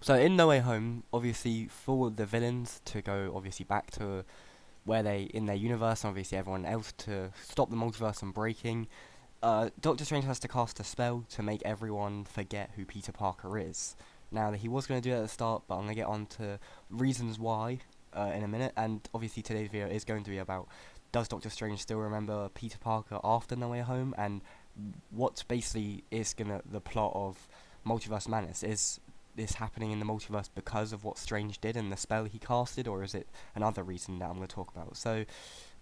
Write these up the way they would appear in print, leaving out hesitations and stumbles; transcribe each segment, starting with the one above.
So in No Way Home, obviously for the villains to go obviously back to where they in their universe, and obviously everyone else to stop the multiverse from breaking, Doctor Strange has to cast a spell to make everyone forget who Peter Parker is. Now that he was going to do it at the start, but I'm going to get on to reasons why in a minute. And obviously today's video is going to be about, does Doctor Strange still remember Peter Parker after No Way Home, and what basically is gonna the plot of Multiverse Madness. Is this happening in the multiverse because of what Strange did and the spell he casted, or is it another reason that I'm going to talk about? So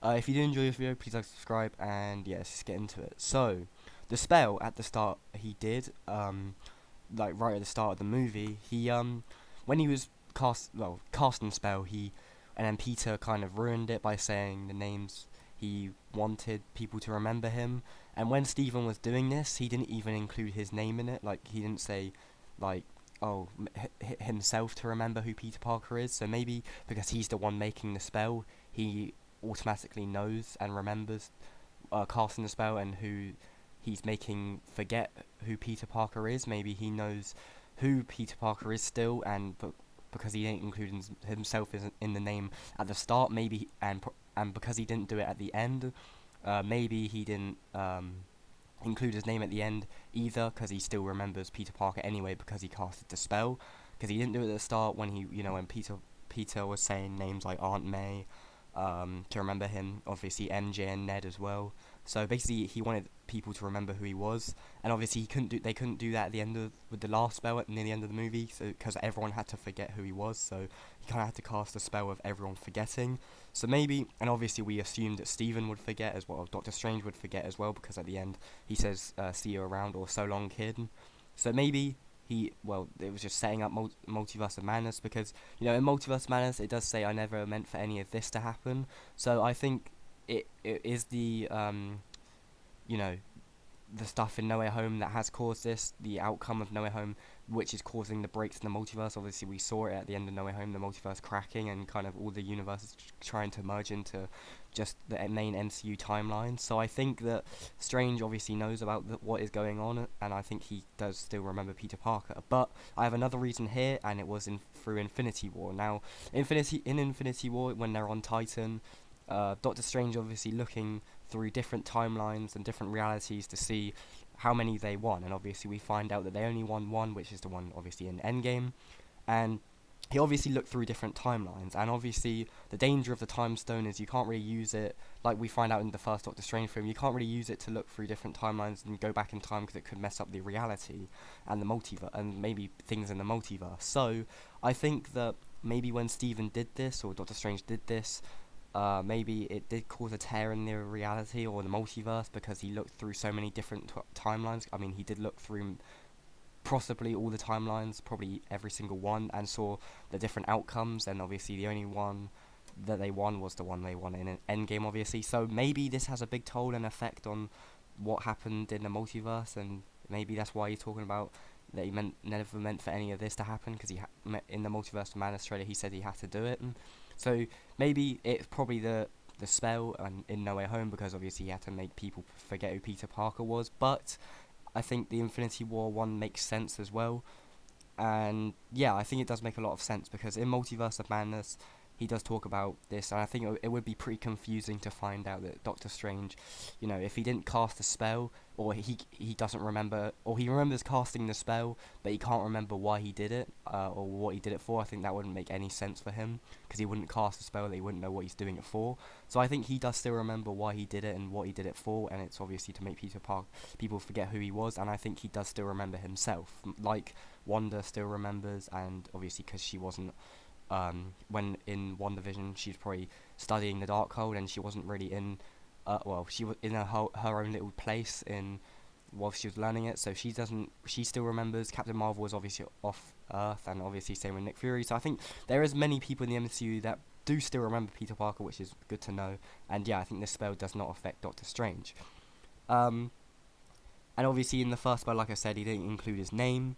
if you do enjoy this video, please like, subscribe, and yeah, let's just get into it. So, the spell at the start he did, like right at the start of the movie, he when he was casting the spell, and then Peter kind of ruined it by saying the names he wanted people to remember him. And when Stephen was doing this, he didn't even include his name in it. Like he didn't say, like, oh, himself to remember who Peter Parker is. So maybe because he's the one making the spell, he automatically knows and remembers casting the spell and who he's making forget who Peter Parker is. Maybe he knows who Peter Parker is still, and because he didn't include himself in the name at the start, maybe and because he didn't do it at the end, maybe he didn't include his name at the end either, because he still remembers Peter Parker anyway because he casted the spell. Because he didn't do it at the start when when Peter was saying names like Aunt May, to remember him. Obviously MJ and Ned as well. So basically, he wanted people to remember who he was, and obviously they couldn't do that at the end of with the last spell near the end of the movie, so because everyone had to forget who he was. So he kind of had to cast a spell of everyone forgetting. So maybe, and obviously we assumed that Stephen would forget as well, Doctor Strange would forget as well, because at the end he says, "See you around," or "So long, kid." So maybe it was just setting up Multiverse of Madness, because in Multiverse of Madness it does say, "I never meant for any of this to happen." So I think it is you know, the stuff in No Way Home that has caused this, the outcome of No Way Home, which is causing the breaks in the multiverse. Obviously, we saw it at the end of No Way Home, the multiverse cracking and kind of all the universes trying to merge into just the main MCU timeline. So I think that Strange obviously knows about what is going on, and I think he does still remember Peter Parker. But I have another reason here, and it was through Infinity War. Now, Infinity War, when they're on Titan, Doctor Strange obviously looking through different timelines and different realities to see how many they won, and obviously we find out that they only won one, which is the one obviously in Endgame. And he obviously looked through different timelines, and obviously the danger of the time stone is you can't really use it, like we find out in the first Doctor Strange film, you can't really use it to look through different timelines and go back in time, because it could mess up the reality and the multiverse and maybe things in the multiverse. So I think that maybe when Stephen did this, or Doctor Strange did this, maybe it did cause a tear in the reality or the multiverse, because he looked through so many different timelines. I mean, he did look through possibly all the timelines, probably every single one, and saw the different outcomes. And obviously, the only one that they won was the one they won in an Endgame, obviously. So maybe this has a big toll and effect on what happened in the multiverse, and maybe that's why he's talking about that he never meant for any of this to happen, because in the Multiverse of Madness trailer he said he had to do it. And so maybe it's probably the spell in No Way Home, because obviously he had to make people forget who Peter Parker was. But I think the Infinity War one makes sense as well. And yeah, I think it does make a lot of sense, because in Multiverse of Madness he does talk about this, and I think it would be pretty confusing to find out that Doctor Strange, if he didn't cast the spell, or he doesn't remember, or he remembers casting the spell, but he can't remember why he did it, or what he did it for. I think that wouldn't make any sense for him, because he wouldn't cast the spell, that he wouldn't know what he's doing it for. So I think he does still remember why he did it and what he did it for, and it's obviously to make people forget who he was. And I think he does still remember himself, like Wanda still remembers, and obviously because she wasn't, when in WandaVision she's probably studying the Darkhold, and she wasn't really she was in her own little place while she was learning it, so she still remembers. Captain Marvel was obviously off Earth, and obviously same with Nick Fury. So I think there is many people in the MCU that do still remember Peter Parker, which is good to know. And yeah, I think this spell does not affect Doctor Strange. Um, and obviously in the first spell, like I said, he didn't include his name.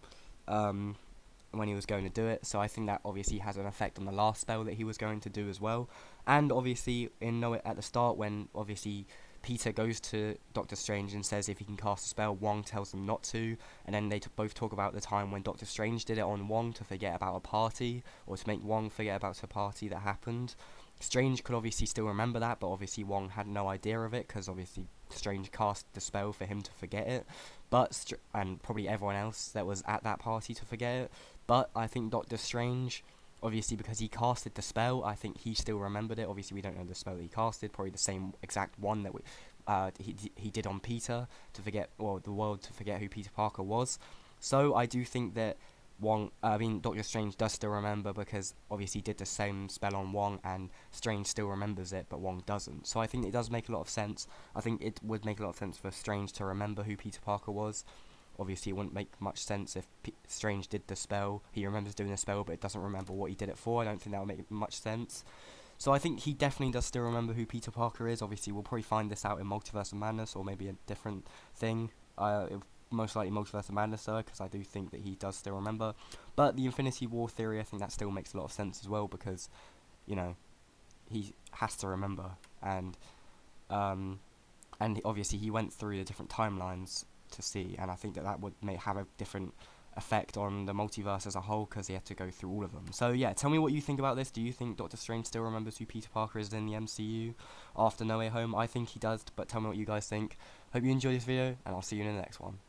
When he was going to do it, so I think that obviously has an effect on the last spell that he was going to do as well. And obviously at the start, when obviously Peter goes to Doctor Strange and says if he can cast a spell, Wong tells him not to, and then they both talk about the time when Doctor Strange did it on Wong to forget about a party, or to make Wong forget about a party that happened. Strange could obviously still remember that, but obviously Wong had no idea of it, because obviously Strange cast the spell for him to forget it, and probably everyone else that was at that party to forget it. But I think Doctor Strange, obviously because he casted the spell, I think he still remembered it. Obviously we don't know the spell that he casted, probably the same exact one that he did on Peter to forget, well, the world to forget who Peter Parker was. So I do think that Doctor Strange does still remember, because obviously he did the same spell on Wong, and Strange still remembers it, but Wong doesn't. So I think it does make a lot of sense. I think it would make a lot of sense for Strange to remember who Peter Parker was. Obviously, it wouldn't make much sense if Strange did the spell. He remembers doing the spell, but it doesn't remember what he did it for. I don't think that would make much sense. So I think he definitely does still remember who Peter Parker is. Obviously, we'll probably find this out in Multiverse of Madness, or maybe a different thing. Most likely Multiverse of Madness, though, because I do think that he does still remember. But the Infinity War theory, I think that still makes a lot of sense as well, because, you know, he has to remember, and obviously he went through the different timelines to see, and I think that would have a different effect on the multiverse as a whole, because he had to go through all of them. So yeah, tell me what you think about this. Do you think Doctor Strange still remembers who Peter Parker is in the MCU after No Way Home? I think he does, but tell me what you guys think. Hope you enjoyed this video, and I'll see you in the next one.